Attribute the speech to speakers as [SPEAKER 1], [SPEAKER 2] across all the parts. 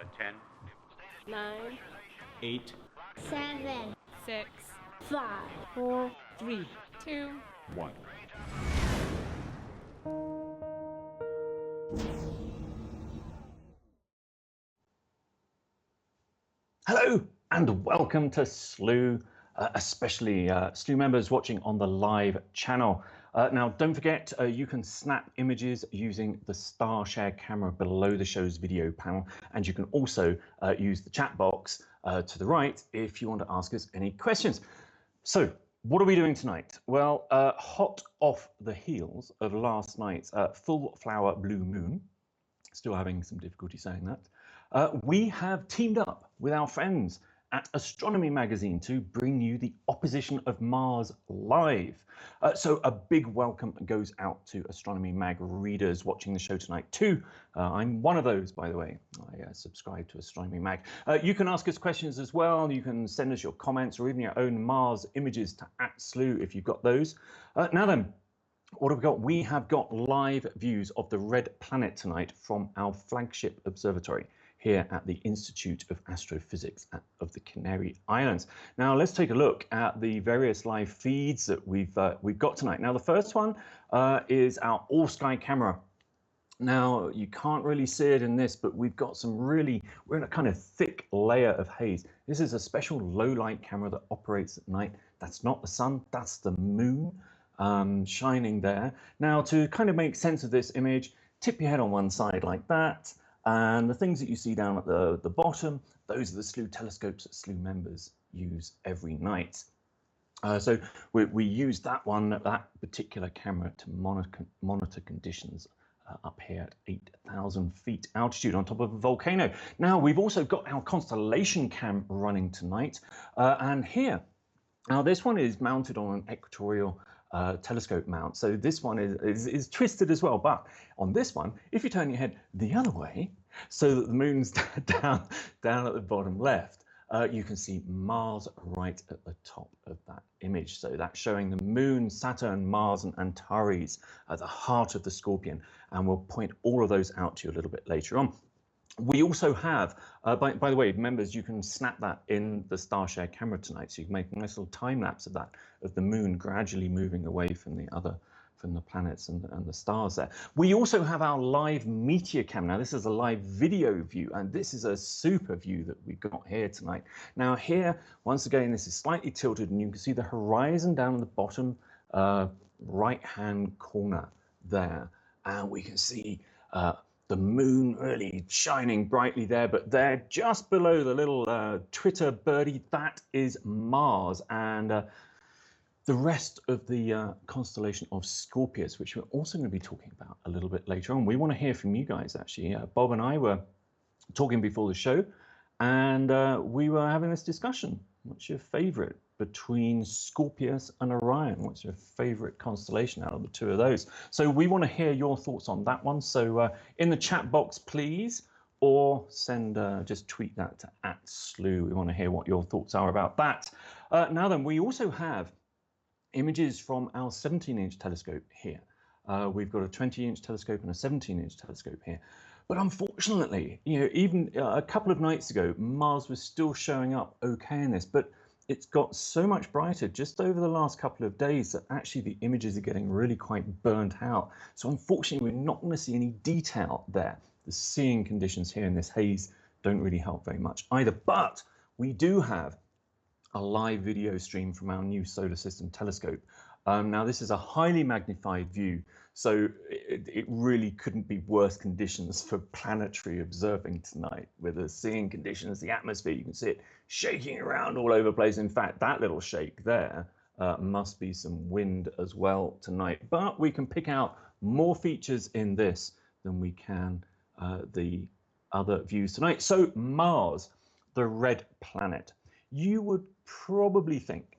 [SPEAKER 1] 10,
[SPEAKER 2] 9,
[SPEAKER 1] 8,
[SPEAKER 3] 7,
[SPEAKER 2] 6,
[SPEAKER 3] 5,
[SPEAKER 2] 4,
[SPEAKER 1] 3,
[SPEAKER 2] 2,
[SPEAKER 1] 1. Hello and welcome to Slooh, especially Slooh members watching on the live channel. Now, don't forget, you can snap images using the star share camera below the show's video panel, and you can also use the chat box to the right if you want to ask us any questions. So, what are we doing tonight? Well, hot off the heels of last night's full flower blue moon, still having some difficulty saying that, we have teamed up with our friends at Astronomy Magazine to bring you the opposition of Mars live. So a big welcome goes out to Astronomy Mag readers watching the show tonight too. I'm one of those, by the way. I subscribe to Astronomy Mag. You can ask us questions as well. You can send us your comments or even your own Mars images to @Slooh if you've got those. Now then, what have we got? We have got live views of the red planet tonight from our flagship observatory here at the Institute of Astrophysics of the Canary Islands. Now let's take a look at the various live feeds that we've got tonight. Now the first one is our all-sky camera. Now you can't really see it in this, but we've got we're in a kind of thick layer of haze. This is a special low light camera that operates at night. That's not the sun, that's the moon. Shining there. Now, to kind of make sense of this image, tip your head on one side like that, and the things that you see down at the bottom, those are the Slooh telescopes that Slooh members use every night. So we use that particular camera to monitor conditions up here at 8,000 feet altitude on top of a volcano. Now, we've also got our constellation cam running tonight, and here, now this one is mounted on an equatorial telescope mount, so this one is twisted as well, but on this one, if you turn your head the other way so that the moon's down at the bottom left, you can see Mars right at the top of that image. So that's showing the moon, Saturn, Mars and Antares at the heart of the Scorpion, and we'll point all of those out to you a little bit later on. We also have, by the way, members, you can snap that in the Starshare camera tonight, so you can make a nice little time lapse of that, of the moon gradually moving away from the planets and the stars there. We also have our live meteor cam. Now this is a live video view, and this is a super view that we've got here tonight. Now here, once again, this is slightly tilted, and you can see the horizon down at the bottom right-hand corner there, and we can see the moon really shining brightly there, but there just below the little Twitter birdie, that is Mars, and the rest of the constellation of Scorpius, which we're also going to be talking about a little bit later on. We want to hear from you guys, actually. Bob and I were talking before the show, and we were having this discussion. What's your favorite between Scorpius and Orion? What's your favorite constellation out of the two of those? So we want to hear your thoughts on that one. So in the chat box, please, or send, just tweet that to @Slooh. We want to hear what your thoughts are about that. Now then, we also have images from our 17-inch telescope here. We've got a 20-inch telescope and a 17-inch telescope here. But unfortunately, you know, even a couple of nights ago, Mars was still showing up okay in this, but it's got so much brighter just over the last couple of days that actually the images are getting really quite burnt out. So unfortunately, we're not going to see any detail there. The seeing conditions here in this haze don't really help very much either. But we do have a live video stream from our new solar system telescope. Now this is a highly magnified view, so it really couldn't be worse conditions for planetary observing tonight, with the seeing conditions, the atmosphere, you can see it shaking around all over the place. In fact, that little shake there must be some wind as well tonight, but we can pick out more features in this than we can the other views tonight. So Mars, the red planet. You would probably think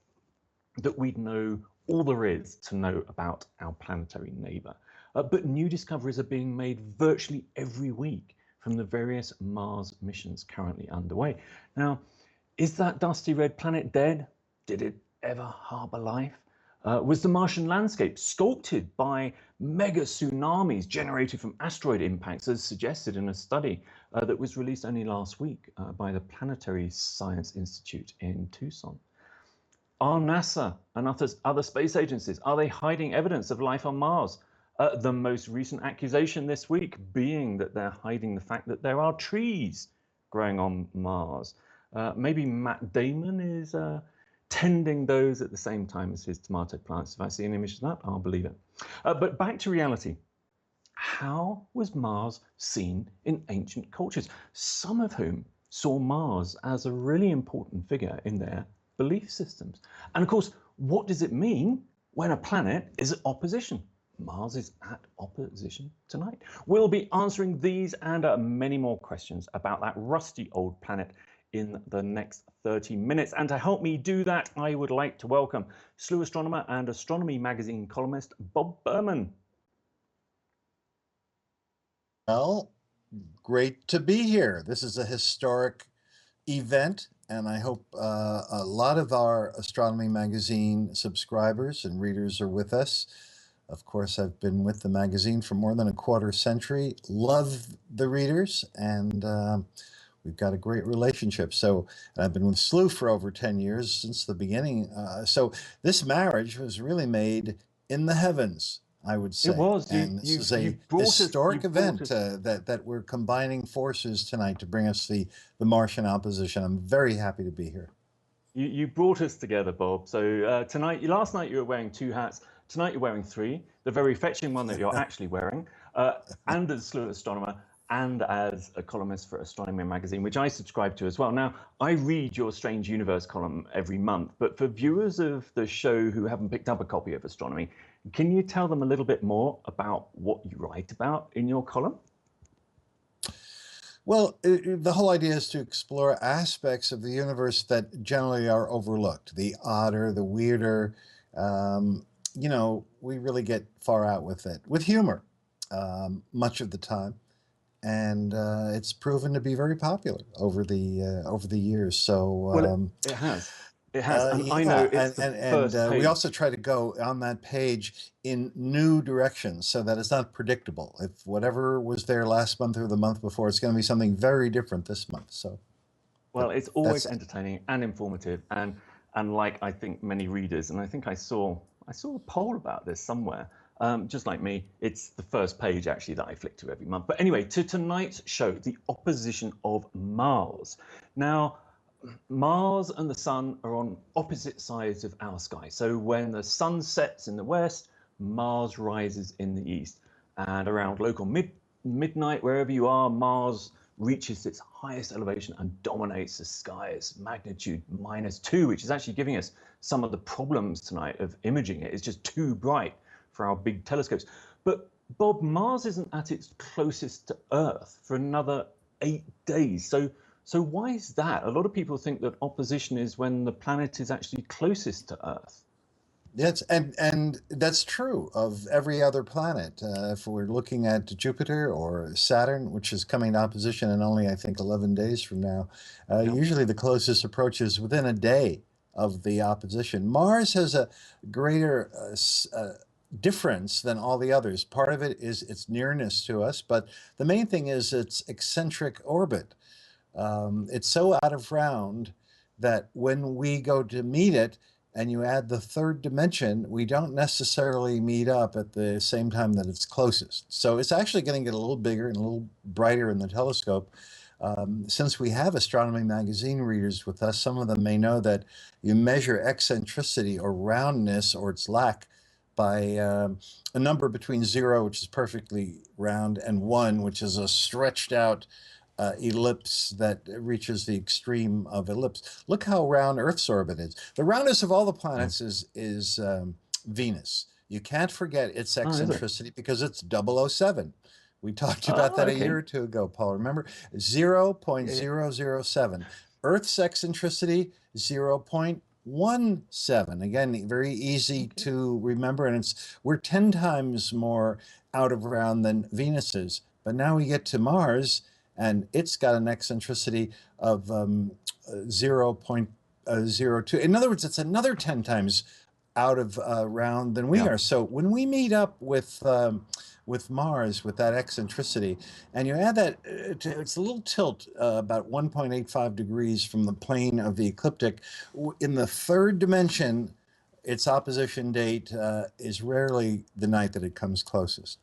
[SPEAKER 1] that we'd know all there is to know about our planetary neighbor, but new discoveries are being made virtually every week from the various Mars missions currently underway. Now, is that dusty red planet dead? Did it ever harbor life? Was the Martian landscape sculpted by mega tsunamis generated from asteroid impacts, as suggested in a study that was released only last week by the Planetary Science Institute in Tucson. Are NASA and other space agencies, are they hiding evidence of life on Mars? The most recent accusation this week being that they're hiding the fact that there are trees growing on Mars. Maybe Matt Damon is tending those at the same time as his tomato plants. If I see an image of that, I'll believe it. But back to reality. How was Mars seen in ancient cultures, some of whom saw Mars as a really important figure in their belief systems? And of course, what does it mean when a planet is at opposition? Mars is at opposition tonight. We'll be answering these and many more questions about that rusty old planet in the next 30 minutes. And to help me do that, I would like to welcome Slooh astronomer and Astronomy magazine columnist Bob Berman.
[SPEAKER 4] Well, great to be here. This is a historic event, and I hope a lot of our Astronomy magazine subscribers and readers are with us. Of course, I've been with the magazine for more than a quarter century. Love the readers, and we've got a great relationship. So I've been with Slooh for over 10 years, since the beginning. So this marriage was really made in the heavens, I would say.
[SPEAKER 1] It was.
[SPEAKER 4] And this is a historic event that we're combining forces tonight to bring us the Martian opposition. I'm very happy to be here.
[SPEAKER 1] You brought us together, Bob. So last night you were wearing 2 hats. Tonight you're wearing 3. The very fetching one that you're actually wearing, and as Slooh astronomer, and as a columnist for Astronomy magazine, which I subscribe to as well. Now, I read your Strange Universe column every month, but for viewers of the show who haven't picked up a copy of Astronomy, can you tell them a little bit more about what you write about in your column?
[SPEAKER 4] Well, the whole idea is to explore aspects of the universe that generally are overlooked. The odder, the weirder, you know, we really get far out with it, with humor, much of the time. And it's proven to be very popular over the years. So
[SPEAKER 1] well, it has. It has. And
[SPEAKER 4] yeah,
[SPEAKER 1] I know it's
[SPEAKER 4] and we also try to go on that page in new directions so that it's not predictable. If whatever was there last month or the month before, it's going to be something very different this month. So,
[SPEAKER 1] well, it's always entertaining and informative, and like I think many readers, and I think I saw a poll about this somewhere. Just like me, it's the first page actually that I flick to every month. But anyway, to tonight's show, the opposition of Mars. Now, Mars and the sun are on opposite sides of our sky. So when the sun sets in the west, Mars rises in the east. And around local midnight, wherever you are, Mars reaches its highest elevation and dominates the skies, magnitude -2, which is actually giving us some of the problems tonight of imaging it. It's just too bright for our big telescopes. But Bob, Mars isn't at its closest to Earth for another 8 days. So why is that? A lot of people think that opposition is when the planet is actually closest to Earth.
[SPEAKER 4] Yes, and that's true of every other planet. If we're looking at Jupiter or Saturn, which is coming to opposition in only, I think, 11 days from now, usually the closest approach is within a day of the opposition. Mars has a greater difference than all the others. Part of it is its nearness to us, but the main thing is its eccentric orbit. It's so out of round that when we go to meet it and you add the third dimension, we don't necessarily meet up at the same time that it's closest. So it's actually going to get a little bigger and a little brighter in the telescope. Since we have Astronomy magazine readers with us, some of them may know that you measure eccentricity or roundness or its lack by a number between 0, which is perfectly round, and 1, which is a stretched out ellipse that reaches the extreme of ellipse. Look how round Earth's orbit is. The roundest of all the planets is Venus. You can't forget its eccentricity because it's 007. We talked about that a year or 2 ago, Paul. Remember? 0.007. Earth's eccentricity, 0.17. Again, very easy to remember, and we're 10 times more out of round than Venus is. But now we get to Mars, and it's got an eccentricity of 0.02. In other words, it's another 10 times out of round than we
[SPEAKER 1] Yeah.
[SPEAKER 4] are. So when we meet up with Mars with that eccentricity, and you add that it's a little tilt about 1.85 degrees from the plane of the ecliptic. In the third dimension, its opposition date is rarely the night that it comes closest.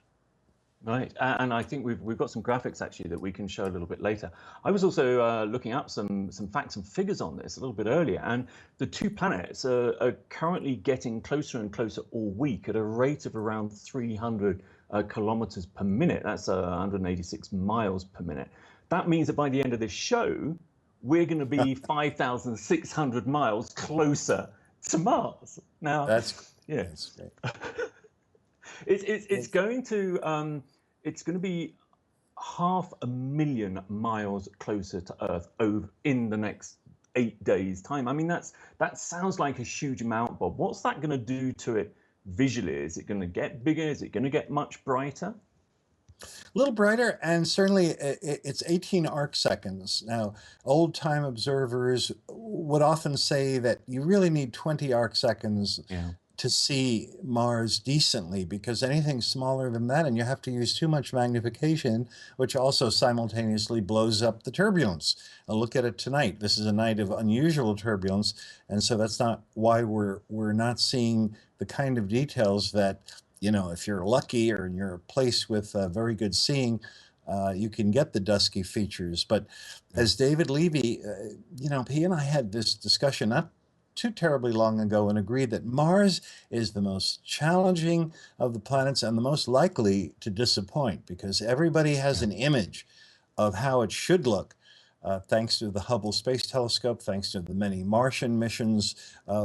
[SPEAKER 1] Right, and I think we've got some graphics actually that we can show a little bit later. I was also looking up some facts and figures on this a little bit earlier, and the two planets are currently getting closer and closer all week at a rate of around 300 kilometers per minute. That's 186 miles per minute. That means that by the end of this show, we're going to be 5,600 miles closer to Mars. Now, yeah.
[SPEAKER 4] That's great.
[SPEAKER 1] It's going to be 500,000 miles closer to Earth in the next 8 days' time. I mean, that sounds like a huge amount, Bob. What's that going to do to it visually? Is it going to get bigger? Is it going to get much brighter?
[SPEAKER 4] A little brighter, and certainly it's 18 arc seconds. Now, old time observers would often say that you really need 20 arc seconds to see Mars decently, because anything smaller than that, and you have to use too much magnification, which also simultaneously blows up the turbulence. Look at it tonight. This is a night of unusual turbulence, and so that's not why we're not seeing the kind of details that, you know, if you're lucky or you're a place with very good seeing, you can get the dusky features. But as David Levy, you know, he and I had this discussion not too terribly long ago and agreed that Mars is the most challenging of the planets and the most likely to disappoint, because everybody has an image of how it should look. Thanks to the Hubble Space Telescope, thanks to the many Martian missions,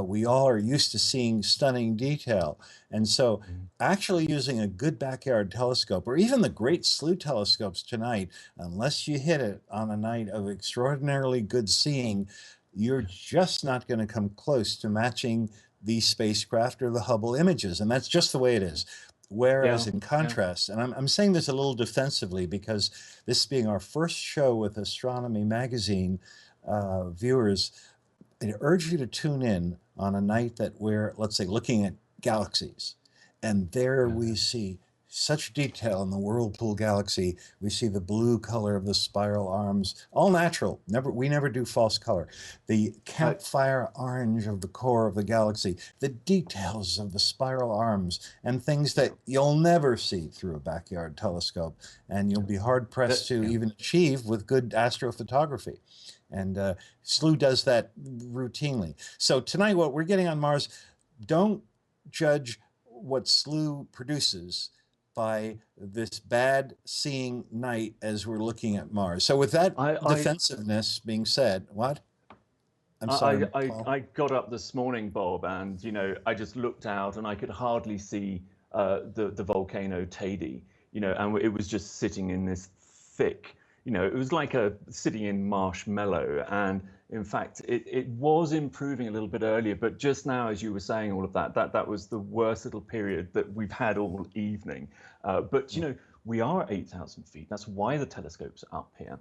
[SPEAKER 4] we all are used to seeing stunning detail. And so actually using a good backyard telescope, or even the great Slooh telescopes tonight, unless you hit it on a night of extraordinarily good seeing, you're just not going to come close to matching the spacecraft or the Hubble images. And that's just the way it is. Whereas in contrast, and I'm saying this a little defensively because this being our first show with Astronomy Magazine, viewers, I urge you to tune in on a night that we're, let's say, looking at galaxies. And there we see such detail in the Whirlpool galaxy. We see the blue color of the spiral arms, all natural. We never do false color. The campfire orange of the core of the galaxy, the details of the spiral arms, and things that you'll never see through a backyard telescope, and you'll be hard pressed to even achieve with good astrophotography. And Slooh does that routinely. So tonight, what we're getting on Mars, don't judge what Slooh produces by this bad seeing night as we're looking at Mars. So with that defensiveness being said, what? I'm sorry,
[SPEAKER 1] I got up this morning, Bob, and, you know, I just looked out and I could hardly see the volcano Teide, you know, and it was just sitting in this thick, you know, it was like sitting in marshmallow. And in fact, it was improving a little bit earlier, but just now, as you were saying all of that was the worst little period that we've had all evening. But, you know, we are at 8,000 feet. That's why the telescope's up here.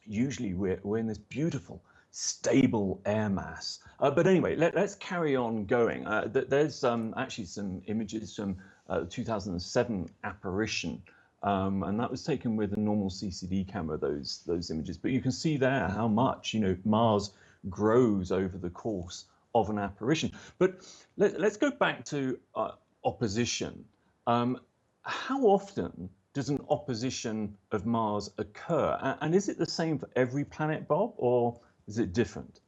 [SPEAKER 1] Usually we're in this beautiful, stable air mass. But anyway, let's carry on going. There's actually some images from the 2007 apparition. And that was taken with a normal CCD camera, those images. But you can see there how much, you know, Mars grows over the course of an apparition. But let's go back to opposition. How often does an opposition of Mars occur? And is it the same for every planet, Bob, or is it different?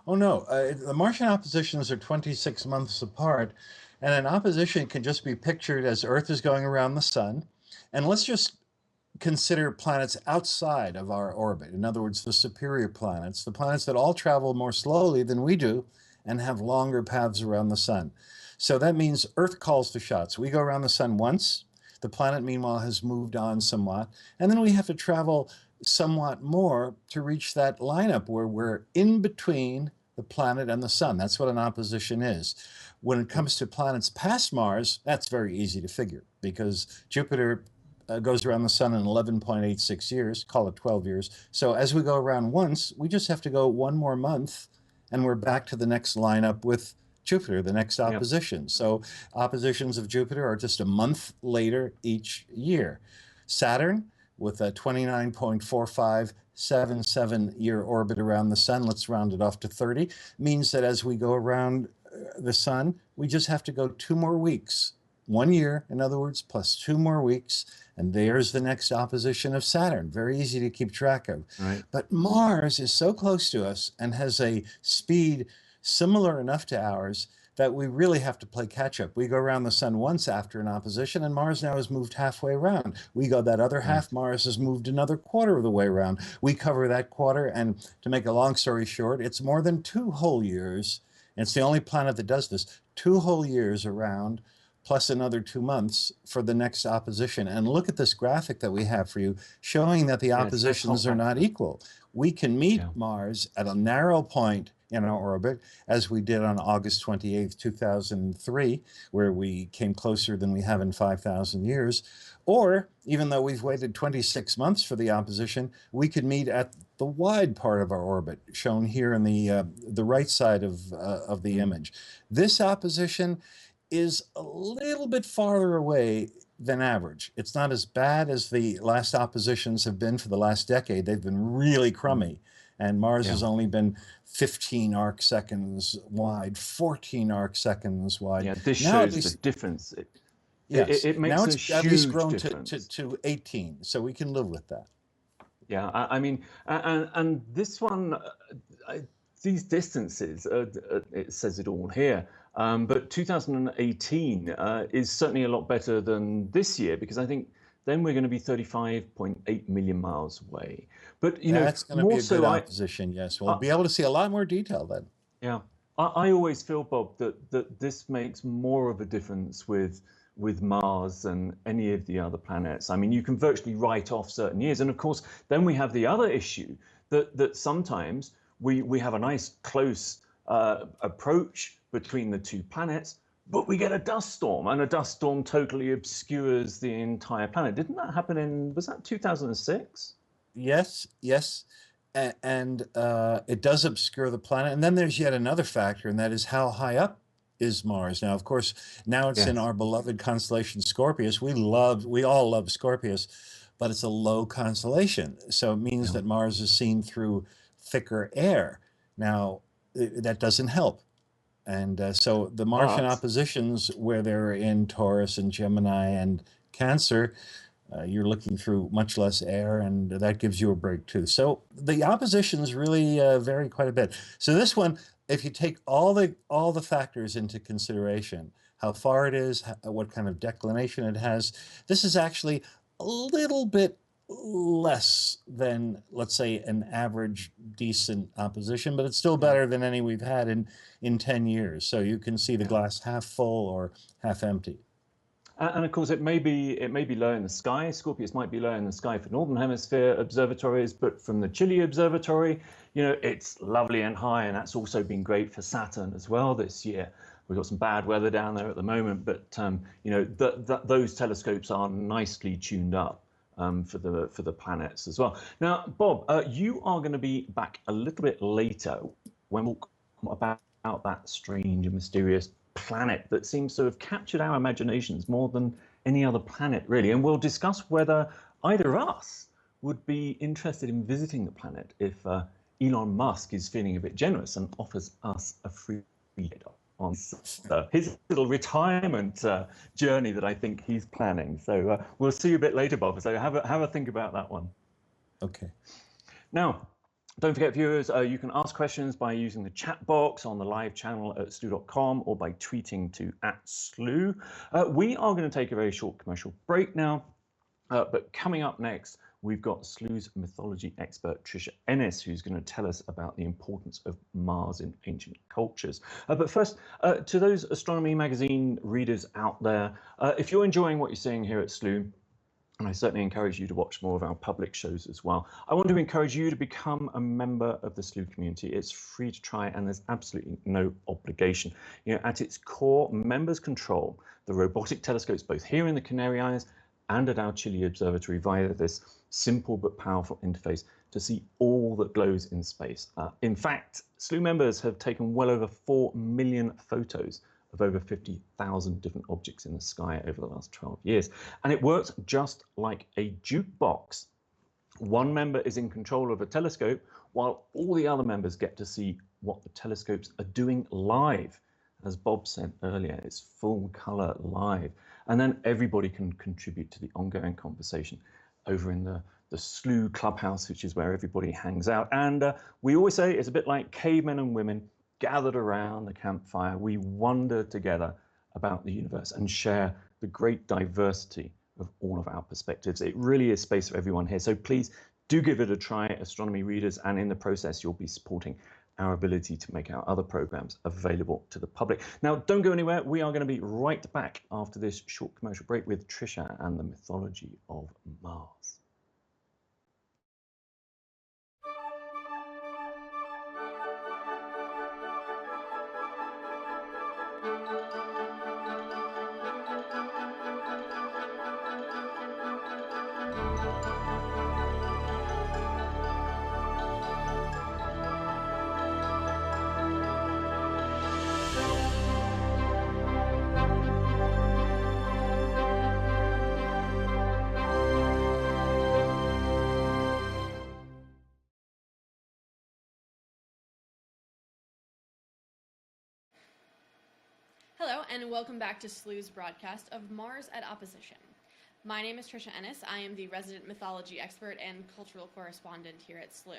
[SPEAKER 4] Oh, no. The Martian oppositions are 26 months apart, and an opposition can just be pictured as Earth is going around the sun. And let's just consider planets outside of our orbit. In other words, the superior planets, the planets that all travel more slowly than we do and have longer paths around the sun. So that means Earth calls the shots. We go around the sun once. The planet, meanwhile, has moved on somewhat. And then we have to travel somewhat more to reach that lineup where we're in between the planet and the sun. That's what an opposition is. When it comes to planets past Mars, that's very easy to figure, because Jupiter goes around the sun in 11.86 years, call it 12 years. So as we go around once, we just have to go one more month and we're back to the next lineup with Jupiter, the next opposition. So oppositions of Jupiter are just a month later each year. Saturn, with a 29.4577-year orbit around the sun, let's round it off to 30, means that as we go around the sun, we just have to go 2 more weeks. 1 year, in other words, plus 2 more weeks, and there's the next opposition of Saturn. Very easy to keep track of.
[SPEAKER 1] Right.
[SPEAKER 4] But Mars is so close to us and has a speed similar enough to ours that we really have to play catch up. We go around the sun once after an opposition, and Mars now has moved halfway around. We go that other half, Mars has moved another quarter of the way around. We cover that quarter, and to make a long story short, it's more than 2 whole years. And it's the only planet that does this, 2 whole years around, plus another 2 months for the next opposition. And look at this graphic that we have for you, showing that the oppositions are not equal. We can meet Mars at a narrow point in our orbit, as we did on August 28th, 2003, where we came closer than we have in 5,000 years. Or, even though we've waited 26 months for the opposition, we could meet at the wide part of our orbit, shown here in the right side of the image. This opposition is a little bit farther away than average. It's not as bad as the last oppositions have been for the last decade. They've been really crummy. And Mars has only been 15 arc seconds wide, 14 arc seconds wide.
[SPEAKER 1] Yeah, this
[SPEAKER 4] now
[SPEAKER 1] shows the difference. It makes
[SPEAKER 4] now
[SPEAKER 1] a
[SPEAKER 4] it's
[SPEAKER 1] huge
[SPEAKER 4] at least grown
[SPEAKER 1] difference.
[SPEAKER 4] to 18, so we can live with that.
[SPEAKER 1] Yeah, I mean, and this one, these distances, it says it all here. But 2018 is certainly a lot better than this year, because I think then we're going to be 35.8 million miles away. But, you know,
[SPEAKER 4] that's going to be a good opposition, yes. We'll be able to see a lot more detail then.
[SPEAKER 1] Yeah. I always feel, Bob, that this makes more of a difference with Mars than any of the other planets. I mean, you can virtually write off certain years. And of course, then we have the other issue that sometimes we have a nice close approach between the 2 planets, but we get a dust storm, and a dust storm totally obscures the entire planet. Didn't that happen was that 2006?
[SPEAKER 4] Yes. And it does obscure the planet. And then there's yet another factor, and that is how high up is Mars. Now, of course, now it's in our beloved constellation Scorpius. We all love Scorpius, but it's a low constellation. So it means that Mars is seen through thicker air. Now, that doesn't help. And so the Martian oppositions, where they're in Taurus and Gemini and Cancer, you're looking through much less air, and that gives you a break too. So the oppositions really vary quite a bit. So this one, if you take all the factors into consideration, how far it is, what kind of declination it has, this is actually a little bit less than, let's say, an average decent opposition, but it's still better than any we've had in 10 years. So you can see the glass half full or half empty.
[SPEAKER 1] And of course, it may be low in the sky. Scorpius might be low in the sky for Northern Hemisphere observatories, but from the Chile observatory, you know, it's lovely and high, and that's also been great for Saturn as well this year. We've got some bad weather down there at the moment, but you know, those telescopes are nicely tuned up for the planets as well. Now, Bob, you are going to be back a little bit later when we'll talk about that strange and mysterious planet that seems to have captured our imaginations more than any other planet, really. And we'll discuss whether either of us would be interested in visiting the planet if Elon Musk is feeling a bit generous and offers us a free ride on his little retirement journey that I think he's planning. So we'll see you a bit later, Bob. So have a think about that one.
[SPEAKER 4] Okay.
[SPEAKER 1] Now, don't forget, viewers, you can ask questions by using the chat box on the live channel at slooh.com or by tweeting to @Slooh. We are going to take a very short commercial break now, but coming up next, we've got Slooh's mythology expert, Trisha Ennis, who's going to tell us about the importance of Mars in ancient cultures. But first, to those Astronomy Magazine readers out there, if you're enjoying what you're seeing here at Slooh, and I certainly encourage you to watch more of our public shows as well, I want to encourage you to become a member of the Slooh community. It's free to try, and there's absolutely no obligation. You know, at its core, members control the robotic telescopes both here in the Canary Islands and at our Chile Observatory via this simple but powerful interface to see all that glows in space. In fact, Slooh members have taken well over 4 million photos of over 50,000 different objects in the sky over the last 12 years. And it works just like a jukebox. One member is in control of a telescope, while all the other members get to see what the telescopes are doing live. As Bob said earlier, it's full color live. And then everybody can contribute to the ongoing conversation over in the Slooh clubhouse, which is where everybody hangs out. And we always say it's a bit like cavemen and women gathered around the campfire. We wonder together about the universe and share the great diversity of all of our perspectives. It really is space for everyone here. So please do give it a try, astronomy readers, and in the process, you'll be supporting our ability to make our other programs available to the public. Now, don't go anywhere. We are going to be right back after this short commercial break with Trisha and the mythology of Mars.
[SPEAKER 5] Hello, and welcome back to Slooh's broadcast of Mars at Opposition. My name is Trisha Ennis. I am the resident mythology expert and cultural correspondent here at Slooh.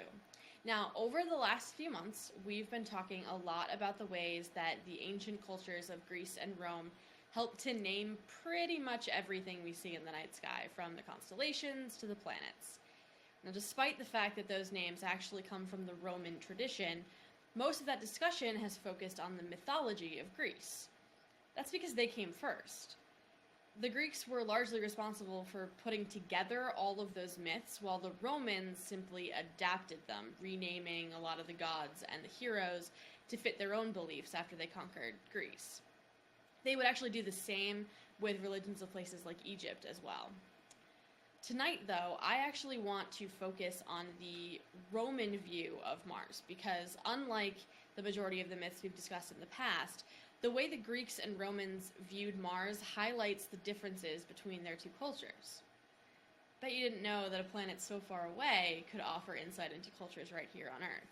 [SPEAKER 5] Now, over the last few months, we've been talking a lot about the ways that the ancient cultures of Greece and Rome helped to name pretty much everything we see in the night sky, from the constellations to the planets. Now, despite the fact that those names actually come from the Roman tradition, most of that discussion has focused on the mythology of Greece. That's because they came first. The Greeks were largely responsible for putting together all of those myths, while the Romans simply adapted them, renaming a lot of the gods and the heroes to fit their own beliefs after they conquered Greece. They would actually do the same with religions of places like Egypt as well. Tonight, though, I actually want to focus on the Roman view of Mars, because unlike the majority of the myths we've discussed in the past, the way the Greeks and Romans viewed Mars highlights the differences between their two cultures. Bet you didn't know that a planet so far away could offer insight into cultures right here on Earth.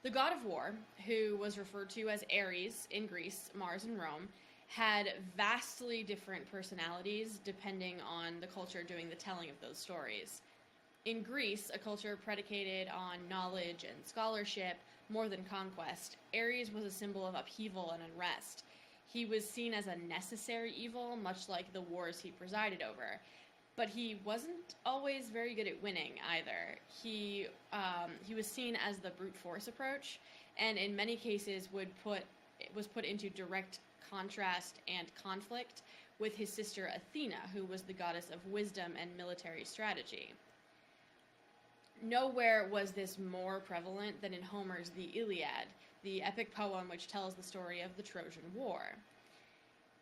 [SPEAKER 5] The god of war, who was referred to as Ares in Greece, Mars in Rome, had vastly different personalities depending on the culture doing the telling of those stories. In Greece, a culture predicated on knowledge and scholarship more than conquest, Ares was a symbol of upheaval and unrest. He was seen as a necessary evil, much like the wars he presided over. But he wasn't always very good at winning either. He was seen as the brute force approach, and in many cases was put into direct contrast and conflict with his sister Athena, who was the goddess of wisdom and military strategy. Nowhere was this more prevalent than in Homer's The Iliad, the epic poem which tells the story of the Trojan War.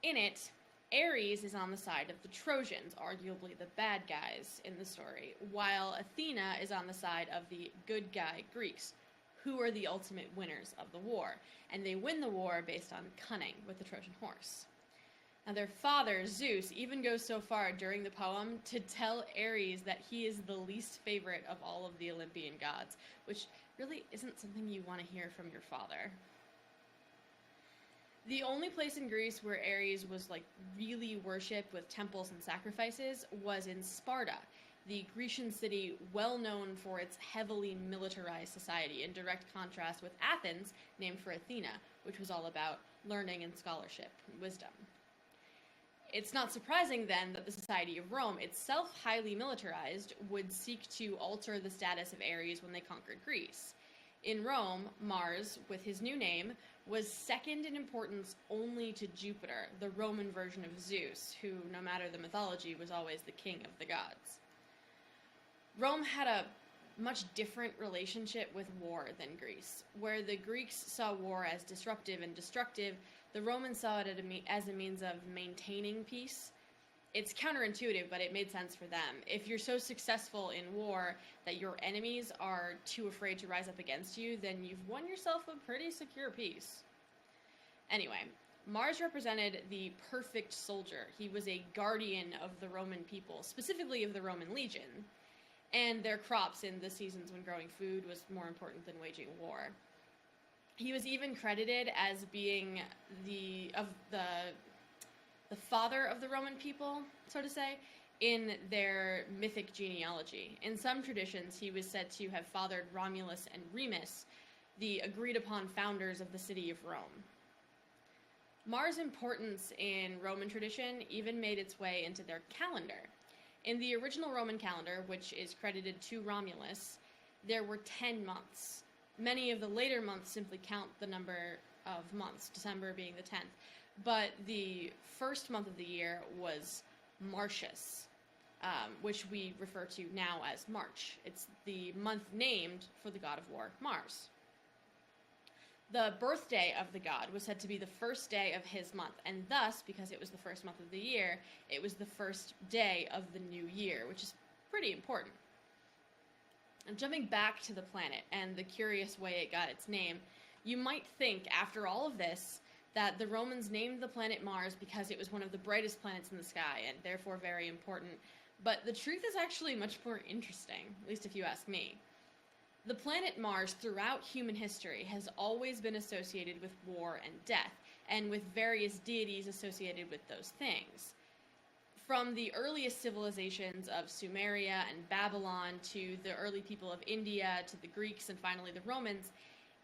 [SPEAKER 5] In it, Ares is on the side of the Trojans, arguably the bad guys in the story, while Athena is on the side of the good guy Greeks, who are the ultimate winners of the war, and they win the war based on cunning with the Trojan horse. Now, their father, Zeus, even goes so far during the poem to tell Ares that he is the least favorite of all of the Olympian gods, which really isn't something you want to hear from your father. The only place in Greece where Ares was really worshipped with temples and sacrifices was in Sparta, the Grecian city well known for its heavily militarized society, in direct contrast with Athens, named for Athena, which was all about learning and scholarship and wisdom. It's not surprising, then, that the society of Rome, itself highly militarized, would seek to alter the status of Ares when they conquered Greece. In Rome, Mars, with his new name, was second in importance only to Jupiter, the Roman version of Zeus, who, no matter the mythology, was always the king of the gods. Rome had a much different relationship with war than Greece. Where the Greeks saw war as disruptive and destructive, the Romans saw it as a means of maintaining peace. it's counterintuitive, but it made sense for them. If you're so successful in war that your enemies are too afraid to rise up against you, then you've won yourself a pretty secure peace. Anyway, Mars represented the perfect soldier. He was a guardian of the Roman people, specifically of the Roman legion, and their crops in the seasons when growing food was more important than waging war. He was even credited as being the father of the Roman people, so to say, in their mythic genealogy. In some traditions, he was said to have fathered Romulus and Remus, the agreed-upon founders of the city of Rome. Mars' importance in Roman tradition even made its way into their calendar. In the original Roman calendar, which is credited to Romulus, there were 10 months. Many of the later months simply count the number of months, December being the 10th. But the first month of the year was Martius, which we refer to now as March. It's the month named for the god of war, Mars. The birthday of the god was said to be the first day of his month, and thus, because it was the first month of the year, it was the first day of the new year, which is pretty important. And jumping back to the planet and the curious way it got its name, you might think, after all of this, that the Romans named the planet Mars because it was one of the brightest planets in the sky, and therefore very important. But the truth is actually much more interesting, at least if you ask me. The planet Mars, throughout human history, has always been associated with war and death, and with various deities associated with those things. From the earliest civilizations of Sumeria and Babylon, to the early people of India, to the Greeks, and finally the Romans,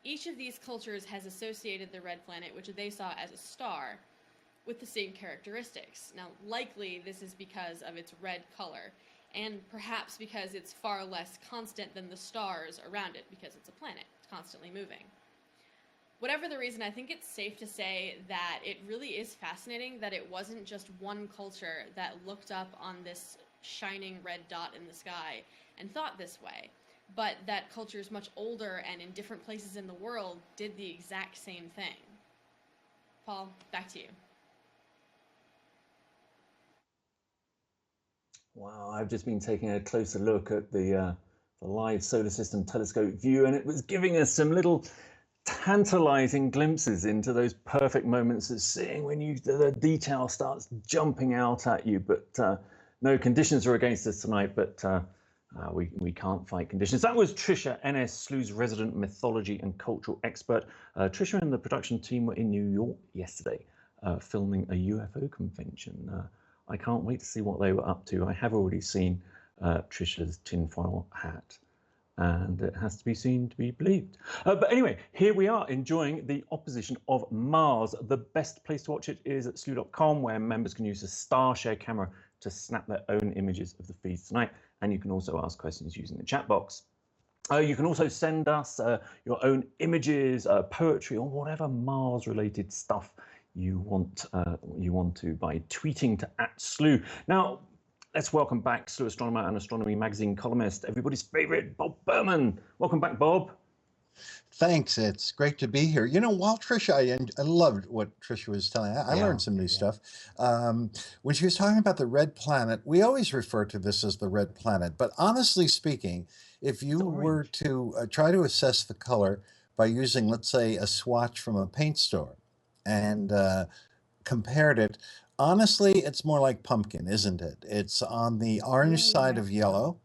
[SPEAKER 5] each of these cultures has associated the red planet, which they saw as a star, with the same characteristics. Now, likely this is because of its red color, and perhaps because it's far less constant than the stars around it, because it's a planet, it's constantly moving. Whatever the reason, I think it's safe to say that it really is fascinating that it wasn't just one culture that looked up on this shining red dot in the sky and thought this way, but that cultures much older and in different places in the world did the exact same thing. Paul, back to you.
[SPEAKER 1] Wow, I've just been taking a closer look at the live solar system telescope view, and it was giving us some little tantalizing glimpses into those perfect moments of seeing when the detail starts jumping out at you. But no, conditions are against us tonight, but we can't fight conditions. That was Trisha Ennis, Slooh's resident mythology and cultural expert. Trisha and the production team were in New York yesterday filming a UFO convention. I can't wait to see what they were up to. I have already seen Trisha's tinfoil hat, and it has to be seen to be believed. But anyway, here we are enjoying the opposition of Mars. The best place to watch it is at slooh.com, where members can use the StarShare camera to snap their own images of the feeds tonight. And you can also ask questions using the chat box. You can also send us your own images, poetry, or whatever Mars-related stuff you want to by tweeting to @Slooh. Now, let's welcome back Slooh astronomer and astronomy magazine columnist, everybody's favorite, Bob Berman. Welcome back, Bob.
[SPEAKER 4] Thanks. It's great to be here. You know, while Trisha, I loved what Trisha was telling. I learned some new stuff. When she was talking about the red planet, we always refer to this as the red planet. But honestly speaking, if you were to try to assess the color by using, let's say, a swatch from a paint store and compared it, honestly, it's more like pumpkin, isn't it? It's on the orange side of yellow.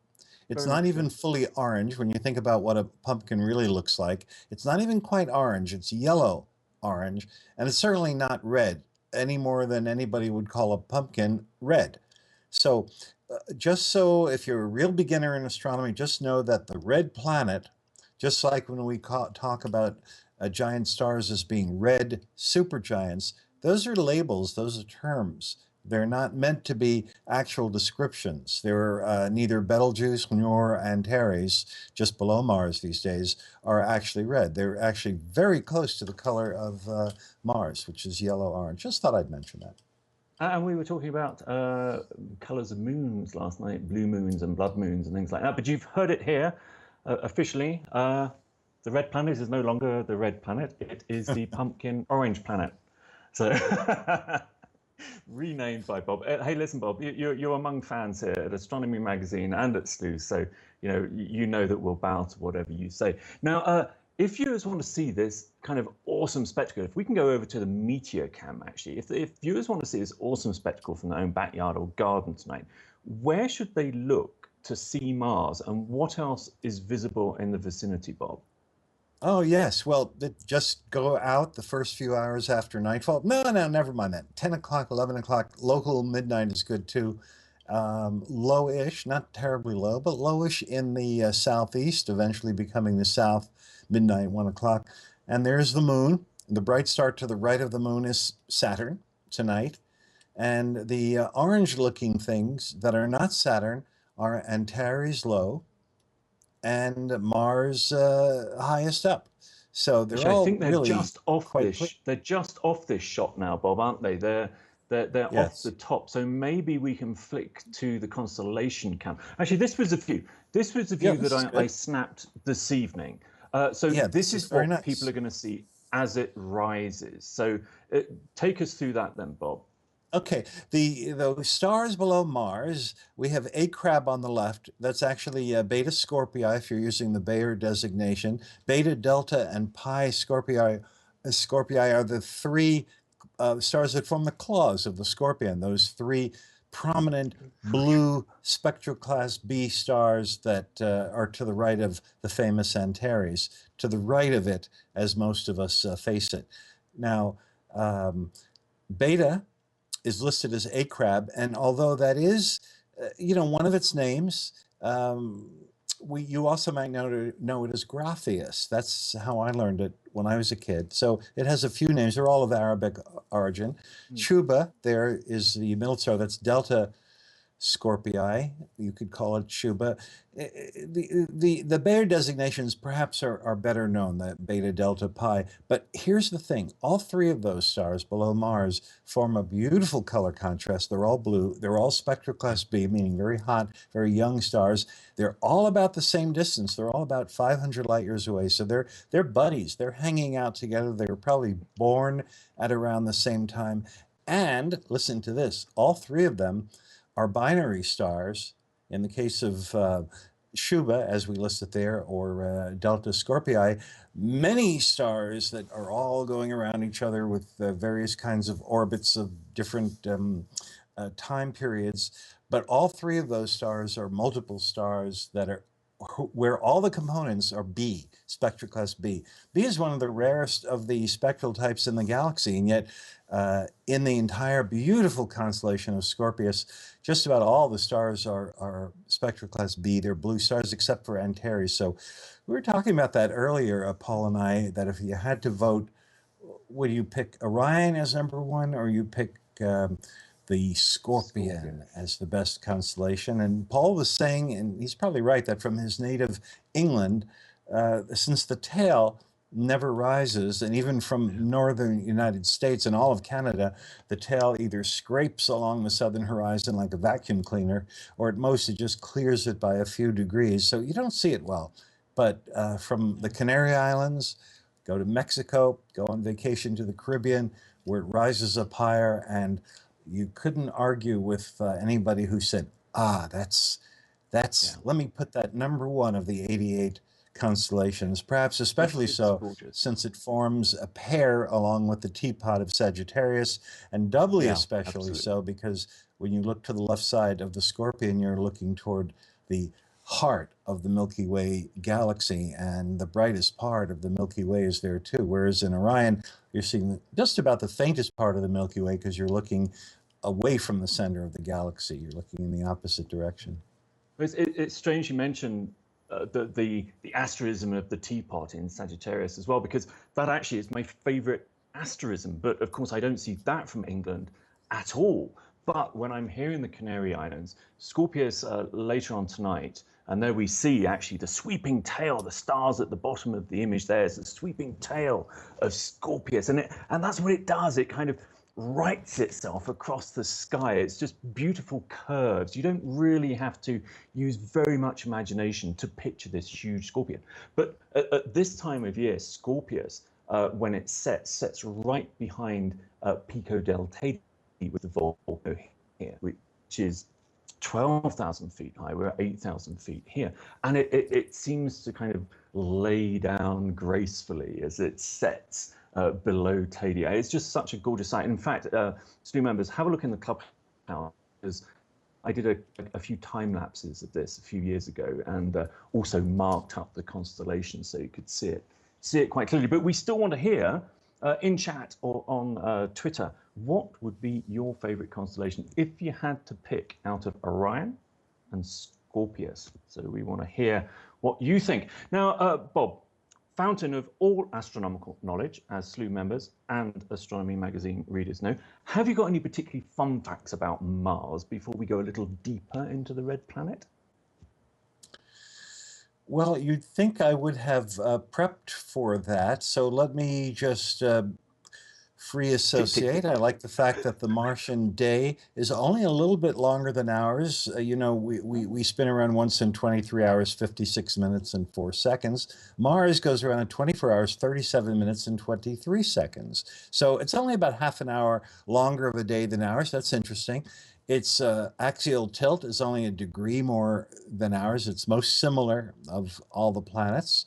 [SPEAKER 4] It's not even fully orange when you think about what a pumpkin really looks like. It's not even quite orange. It's yellow orange, and it's certainly not red any more than anybody would call a pumpkin red. So just so if you're a real beginner in astronomy, just know that the red planet, just like when we talk about giant stars as being red supergiants, those are labels, those are terms. They're not meant to be actual descriptions. They're neither Betelgeuse nor Antares, just below Mars these days, are actually red. They're actually very close to the color of Mars, which is yellow-orange. Just thought I'd mention that.
[SPEAKER 1] And we were talking about colours of moons last night, blue moons and blood moons and things like that. But you've heard it here officially. The red planet is no longer the red planet. It is the pumpkin orange planet. So Renamed by Bob. Hey, listen, Bob, you're among fans here at Astronomy Magazine and at Slooh, so you know that we'll bow to whatever you say. Now, if viewers want to see this kind of awesome spectacle, if we can go over to the meteor cam, actually, if viewers want to see this awesome spectacle from their own backyard or garden tonight, where should they look to see Mars, and what else is visible in the vicinity, Bob?
[SPEAKER 4] Oh, yes. Well, just go out the first few hours after nightfall. No, no, never mind that. 10 o'clock, 11 o'clock, local midnight is good too. Lowish, not terribly low, but lowish in the southeast, eventually becoming the south, midnight, 1 o'clock. And there's the moon. The bright star to the right of the moon is Saturn tonight. And the orange-looking things that are not Saturn are Antares low and Mars highest up. So they're
[SPEAKER 1] Actually, I
[SPEAKER 4] all
[SPEAKER 1] think they're
[SPEAKER 4] really
[SPEAKER 1] just off
[SPEAKER 4] quite
[SPEAKER 1] this. They're just off this shot now, Bob, aren't they? They're off the
[SPEAKER 4] yes.
[SPEAKER 1] top. So maybe we can flick to the constellation cam. Actually, this was a view. This was a
[SPEAKER 4] Yeah,
[SPEAKER 1] view that
[SPEAKER 4] this is
[SPEAKER 1] I
[SPEAKER 4] good.
[SPEAKER 1] snapped this evening. So
[SPEAKER 4] Yeah,
[SPEAKER 1] this
[SPEAKER 4] this is
[SPEAKER 1] is
[SPEAKER 4] very
[SPEAKER 1] what people
[SPEAKER 4] nice.
[SPEAKER 1] are going to see as it rises. So take us through that then, Bob.
[SPEAKER 4] Okay, the stars below Mars, we have A Crab on the left. That's actually Beta Scorpii, if you're using the Bayer designation. Beta, Delta, and Pi Scorpii are the three stars that form the claws of the scorpion. Those three prominent blue spectral class B stars that are to the right of the famous Antares, to the right of it, as most of us face it. Now, Beta is listed as A Crab, and although that is, one of its names, you also might know it as Grapheus. That's how I learned it when I was a kid. So it has a few names. They're all of Arabic origin. Chuba, there is the middle star. That's Delta Scorpii, you could call it Chuba. The Bayer designations perhaps are better known, the Beta, Delta, Pi. But here's the thing. All three of those stars below Mars form a beautiful color contrast. They're all blue. They're all spectral class B, meaning very hot, very young stars. They're all about the same distance. They're all about 500 light years away. So they're buddies. They're hanging out together. They were probably born at around the same time. And listen to this. All three of them are binary stars. In the case of Shuba, as we listed there, or Delta Scorpii, many stars that are all going around each other with various kinds of orbits of different time periods. But all three of those stars are multiple stars that are where all the components are B, spectral class B. B is one of the rarest of the spectral types in the galaxy, and yet in the entire beautiful constellation of Scorpius, just about all the stars are spectral class B. They're blue stars except for Antares. So we were talking about that earlier, Paul and I, that if you had to vote, would you pick Orion as number one, or you pick the Scorpion as the best constellation? And Paul was saying, and he's probably right, that from his native England, since the tail never rises, and even from northern United States and all of Canada, the tail either scrapes along the southern horizon like a vacuum cleaner, or at most it just clears it by a few degrees, so you don't see it well. But from the Canary Islands, go to Mexico, go on vacation to the Caribbean, where it rises up higher, and you couldn't argue with anybody who said, that's, let me put that number one of the 88 constellations, perhaps especially so
[SPEAKER 1] gorgeous,
[SPEAKER 4] since it forms a pair along with the teapot of Sagittarius, and doubly especially so because when you look to the left side of the Scorpion, you're looking toward the heart of the Milky Way galaxy, and the brightest part of the Milky Way is there too. Whereas in Orion, you're seeing just about the faintest part of the Milky Way because you're looking away from the center of the galaxy. You're looking in the opposite direction.
[SPEAKER 1] It's strange you mentioned the asterism of the teapot in Sagittarius as well, because that actually is my favorite asterism. But of course, I don't see that from England at all. But when I'm here in the Canary Islands, Scorpius later on tonight, and there we see actually the sweeping tail, the stars at the bottom of the image there is the sweeping tail of Scorpius. And that's what it does. It kind of writes itself across the sky. It's just beautiful curves. You don't really have to use very much imagination to picture this huge scorpion. But at this time of year, Scorpius, when it sets right behind Pico Delta, with the volcano here, which is 12,000 feet high. We're at 8,000 feet here. And it seems to kind of lay down gracefully as it sets below Tadia. It's just such a gorgeous sight. In fact, Slooh members, have a look in the clubhouse, because I did a few time lapses of this a few years ago, and also marked up the constellation so you could see it quite clearly. But we still want to hear in chat or on Twitter, what would be your favorite constellation if you had to pick out of Orion and Scorpius? So we want to hear what you think. Now, Bob, fountain of all astronomical knowledge, as Slooh members and Astronomy Magazine readers know, have you got any particularly fun facts about Mars before we go a little deeper into the red planet?
[SPEAKER 4] Well, you'd think I would have prepped for that, so let me just free associate. I like the fact that the Martian day is only a little bit longer than ours. You know, we spin around once in 23 hours, 56 minutes, and 4 seconds. Mars goes around in 24 hours, 37 minutes, and 23 seconds. So it's only about half an hour longer of a day than ours. That's interesting. Its axial tilt is only a degree more than ours. It's most similar of all the planets.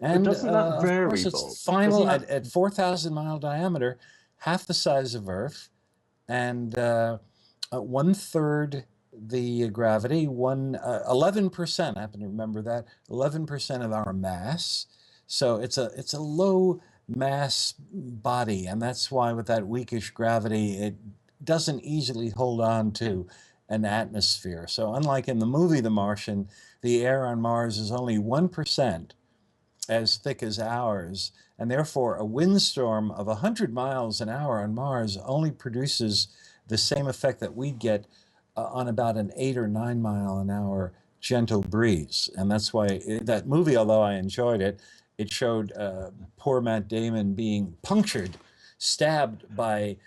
[SPEAKER 4] And
[SPEAKER 1] but doesn't that vary,
[SPEAKER 4] of course, it's final at 4,000 mile diameter, half the size of Earth, and 1/3 the gravity, 11%. I happen to remember that 11% of our mass. So it's a low mass body, and that's why with that weakish gravity, it doesn't easily hold on to an atmosphere. So unlike in the movie The Martian, the air on Mars is only 1% as thick as ours, and therefore a windstorm of 100 miles an hour on Mars only produces the same effect that we'd get on about an 8 or 9 mile an hour gentle breeze. And that's why that movie, although I enjoyed it, it showed poor Matt Damon being punctured, stabbed by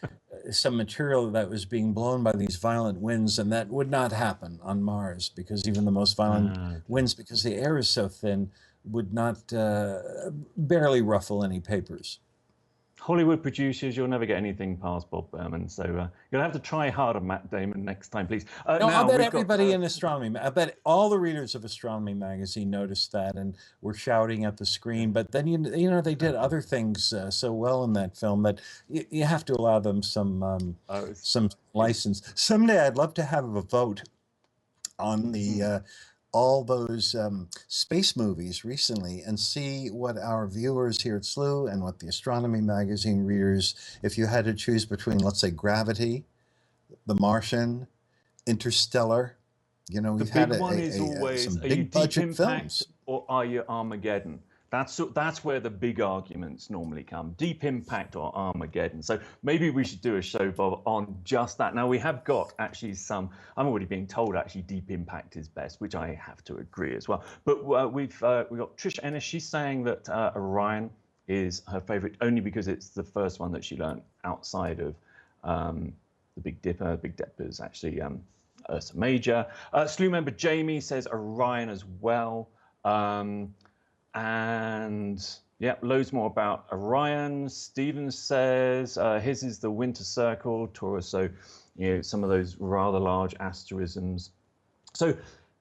[SPEAKER 4] some material that was being blown by these violent winds, and that would not happen on Mars, because even the most violent winds, because the air is so thin, would not barely ruffle any papers.
[SPEAKER 1] Hollywood producers, you'll never get anything past Bob Berman, so you'll have to try harder, Matt Damon, next time, please.
[SPEAKER 4] No, I bet everybody in astronomy, I bet all the readers of Astronomy Magazine noticed that and were shouting at the screen. But then, you know, they did other things so well in that film that you have to allow them some license. Someday I'd love to have a vote on the all those space movies recently and see what our viewers here at Slooh and what the Astronomy Magazine readers, if you had to choose between, let's say, Gravity, The Martian, Interstellar, you know, we've had some big budget films.
[SPEAKER 1] Or are you Armageddon? That's where the big arguments normally come. Deep Impact or Armageddon. So maybe we should do a show, Bob, on just that. Now, we have got actually some, I'm already being told actually Deep Impact is best, which I have to agree as well. But we've got Trisha Ennis. She's saying that Orion is her favorite only because it's the first one that she learned outside of the Big Dipper. Big Dipper is actually Ursa Major. Slooh member Jamie says Orion as well. And yeah, loads more about Orion. Stephen says his is the Winter Circle, Taurus. So, you know, some of those rather large asterisms. So,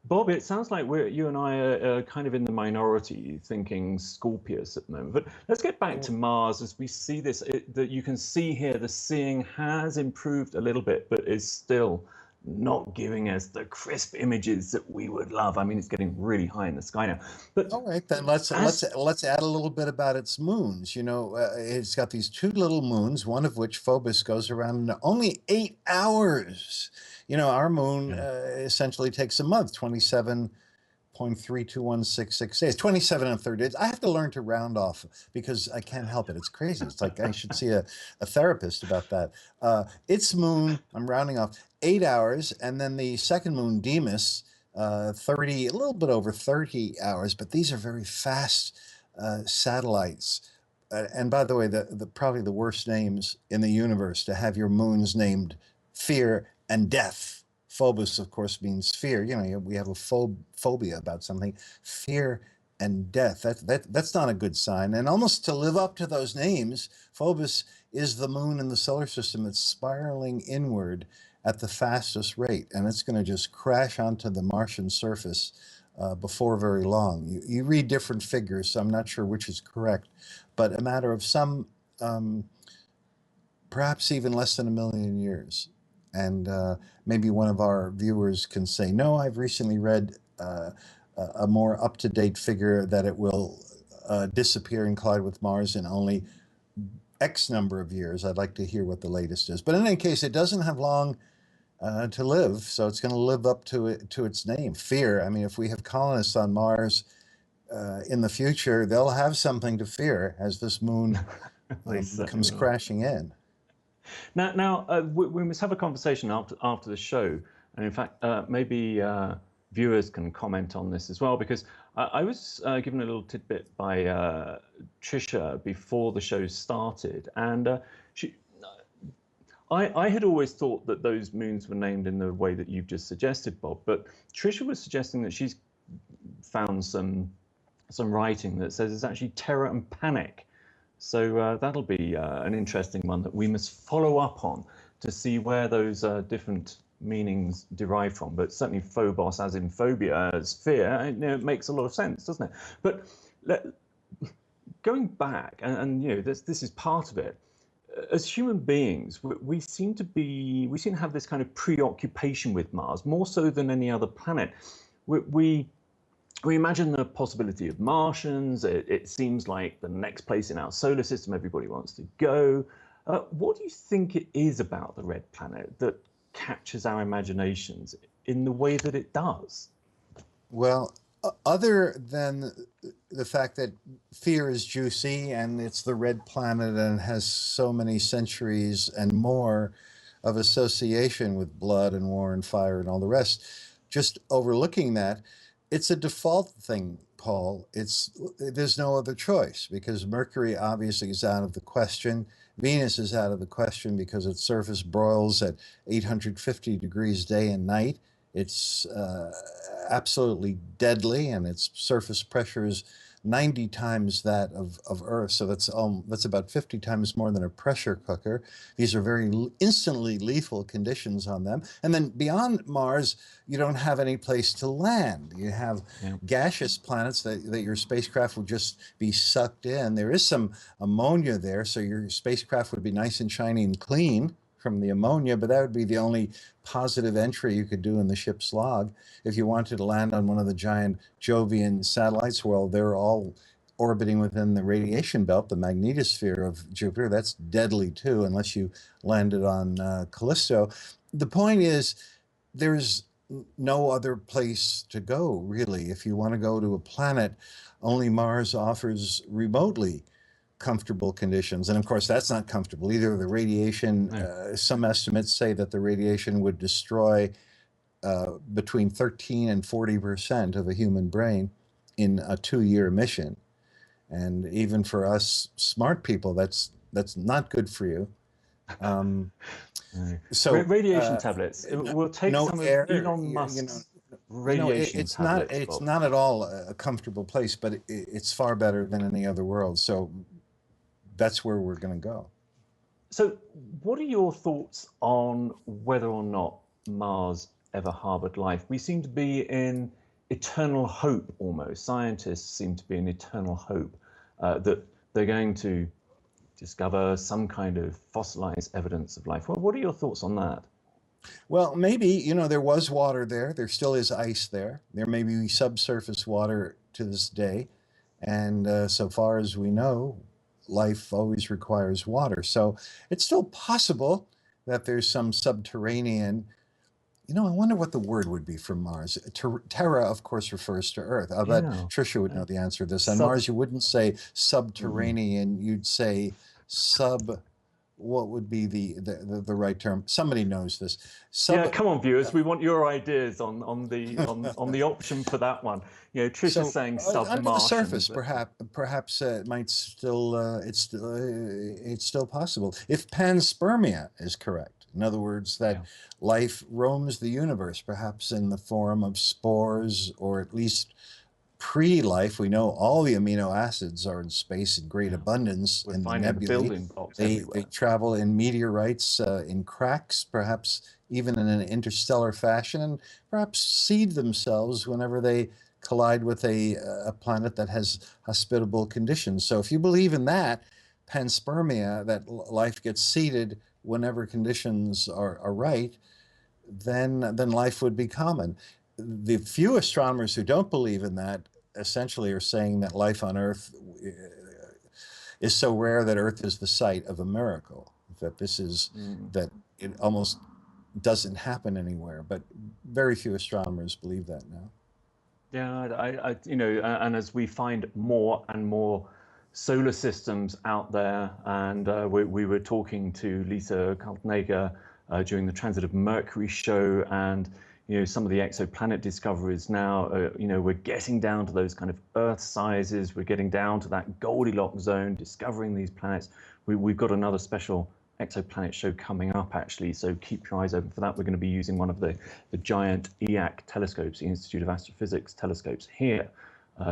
[SPEAKER 1] Bob, it sounds like you and I are kind of in the minority thinking Scorpius at the moment. But let's get back to Mars as we see this. That you can see here, the seeing has improved a little bit, but is still not giving us the crisp images that we would love. I mean, it's getting really high in the sky now. But
[SPEAKER 4] all right, then let's add a little bit about its moons. You know, it's got these 2 little moons, one of which, Phobos, goes around in only 8 hours. You know, our moon essentially takes a month, 27.321666 days, 27 and 30 days. I have to learn to round off because I can't help it. It's crazy. It's like I should see a therapist about that. Its moon, I'm rounding off, 8 hours, and then the second moon, Deimos, 30, a little bit over 30 hours. But these are very fast satellites. And by the way, probably the worst names in the universe to have your moons named Fear and Death. Phobos, of course, means fear. You know, we have a phobia about something. Fear and death. That's not a good sign. And almost to live up to those names, Phobos is the moon in the solar system that's spiraling inward at the fastest rate, and it's going to just crash onto the Martian surface before very long. You read different figures, so I'm not sure which is correct, but a matter of some, perhaps even less than 1,000,000 years. And maybe one of our viewers can say, no, I've recently read a more up-to-date figure that it will disappear and collide with Mars in only X number of years. I'd like to hear what the latest is. But in any case, it doesn't have long to live, so it's going to live up to its name, fear. I mean, if we have colonists on Mars in the future, they'll have something to fear as this moon comes crashing in.
[SPEAKER 1] Now, we must have a conversation after the show, and in fact, maybe viewers can comment on this as well, because I was given a little tidbit by Trisha before the show started, and I had always thought that those moons were named in the way that you've just suggested, Bob, but Trisha was suggesting that she's found some writing that says it's actually terror and panic. So that'll be an interesting one that we must follow up on to see where those different meanings derive from. But certainly phobos, as in phobia, as fear, it makes a lot of sense, doesn't it? But going back, and this is part of it. As human beings, we seem to have this kind of preoccupation with Mars, more so than any other planet. We imagine the possibility of Martians. It seems like the next place in our solar system everybody wants to go. What do you think it is about the red planet that captures our imaginations in the way that it does?
[SPEAKER 4] Well, other than the fact that fear is juicy and it's the red planet and has so many centuries and more of association with blood and war and fire and all the rest, just overlooking that, it's a default thing, Paul. There's no other choice, because Mercury obviously is out of the question. Venus is out of the question because its surface broils at 850 degrees day and night. It's absolutely deadly, and its surface pressure is 90 times that of Earth. So that's about 50 times more than a pressure cooker. These are very instantly lethal conditions on them. And then beyond Mars, you don't have any place to land. You have gaseous planets that your spacecraft would just be sucked in. There is some ammonia there, so your spacecraft would be nice and shiny and clean from the ammonia, but that would be the only positive entry you could do in the ship's log. If you wanted to land on one of the giant Jovian satellites, well, they're all orbiting within the radiation belt, the magnetosphere of Jupiter. That's deadly too, unless you landed on Callisto. The point is, there's no other place to go, really. If you want to go to a planet, only Mars offers remotely comfortable conditions. And of course, that's not comfortable either. The radiation, some estimates say that the radiation would destroy between 13 and 40% of a human brain in a 2-year mission. And even for us smart people, that's not good for you. So
[SPEAKER 1] radiation tablets. We'll take some
[SPEAKER 4] air,
[SPEAKER 1] of Elon Musk's radiation tablets.
[SPEAKER 4] It's not at all a comfortable place, but it's far better than any other world. So that's where we're going to go.
[SPEAKER 1] So what are your thoughts on whether or not Mars ever harbored life? We seem to be in eternal hope almost. Scientists seem to be in eternal hope that they're going to discover some kind of fossilized evidence of life. Well, what are your thoughts on that?
[SPEAKER 4] Well, maybe, there was water there. There still is ice there. There may be subsurface water to this day. And so far as we know, life always requires water. So it's still possible that there's some subterranean, I wonder what the word would be for Mars. Terra, of course, refers to Earth. I bet Trisha would know the answer to this. On Mars, you wouldn't say subterranean, you'd say what would be the right term? Somebody knows this.
[SPEAKER 1] Come on, viewers. We want your ideas on the option for that one. Trisha's saying sub-Martian.
[SPEAKER 4] Under the surface, perhaps it might still it's still possible if panspermia is correct. In other words, that life roams the universe, perhaps in the form of spores or at least pre-life. We know all the amino acids are in space in great abundance
[SPEAKER 1] We're
[SPEAKER 4] in the
[SPEAKER 1] finding the
[SPEAKER 4] nebulae.
[SPEAKER 1] building blocks
[SPEAKER 4] They
[SPEAKER 1] everywhere.
[SPEAKER 4] travel in meteorites, in cracks, perhaps even in an interstellar fashion, and perhaps seed themselves whenever they collide with a planet that has hospitable conditions. So if you believe in that, panspermia, that life gets seeded whenever conditions are right, then life would be common. The few astronomers who don't believe in that essentially are saying that life on Earth is so rare that Earth is the site of a miracle, that this is that it almost doesn't happen anywhere. But very few astronomers believe that now.
[SPEAKER 1] Yeah, and as we find more and more solar systems out there, and we were talking to Lisa Kaltnager during the Transit of Mercury show, and some of the exoplanet discoveries now, we're getting down to those kind of Earth sizes. We're getting down to that Goldilocks zone, discovering these planets. We've got another special exoplanet show coming up, actually, so keep your eyes open for that. We're going to be using one of the giant EAC telescopes, the Institute of Astrophysics telescopes here,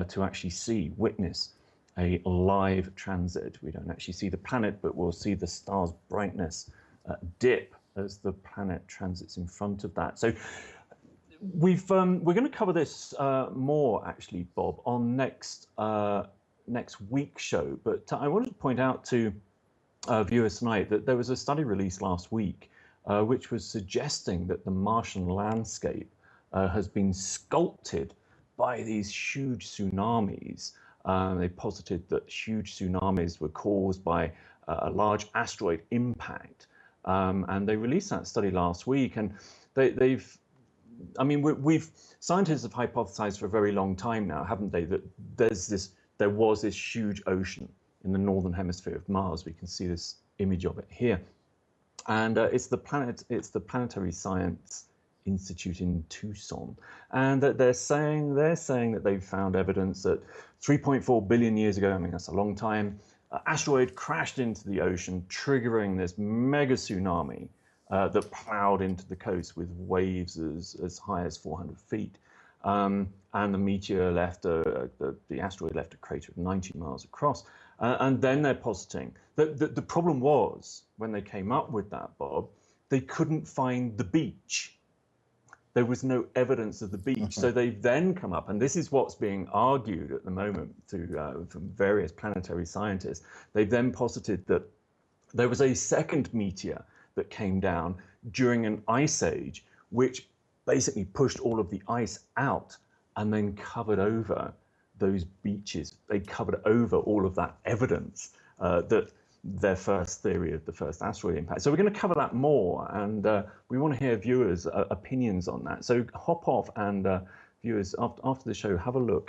[SPEAKER 1] to actually witness a live transit. We don't actually see the planet, but we'll see the star's brightness dip as the planet transits in front of that. So we're going to cover this more, actually, Bob, on next week's show. But I wanted to point out to viewers tonight that there was a study released last week which was suggesting that the Martian landscape has been sculpted by these huge tsunamis. They posited that huge tsunamis were caused by a large asteroid impact, and they released that study last week. And scientists have hypothesized for a very long time now, haven't they, that there was this huge ocean in the northern hemisphere of Mars. We can see this image of it here, and it's the Planetary Science Institute in Tucson, and that they're saying that they've found evidence that 3.4 billion years ago, I mean that's a long time, an asteroid crashed into the ocean, triggering this mega tsunami that plowed into the coast with waves as high as 400 feet. And the meteor the asteroid left a crater of 90 miles across. And then they're positing that the problem was, when they came up with that, Bob, they couldn't find the beach. There was no evidence of the beach. So they've then come up, and this is what's being argued at the moment from various planetary scientists. They've then posited that there was a second meteor that came down during an ice age, which basically pushed all of the ice out and then covered over those beaches. They covered over all of that evidence that their first theory of the first asteroid impact. So we're going to cover that more, and we want to hear viewers' opinions on that. So hop off, and viewers, after the show, have a look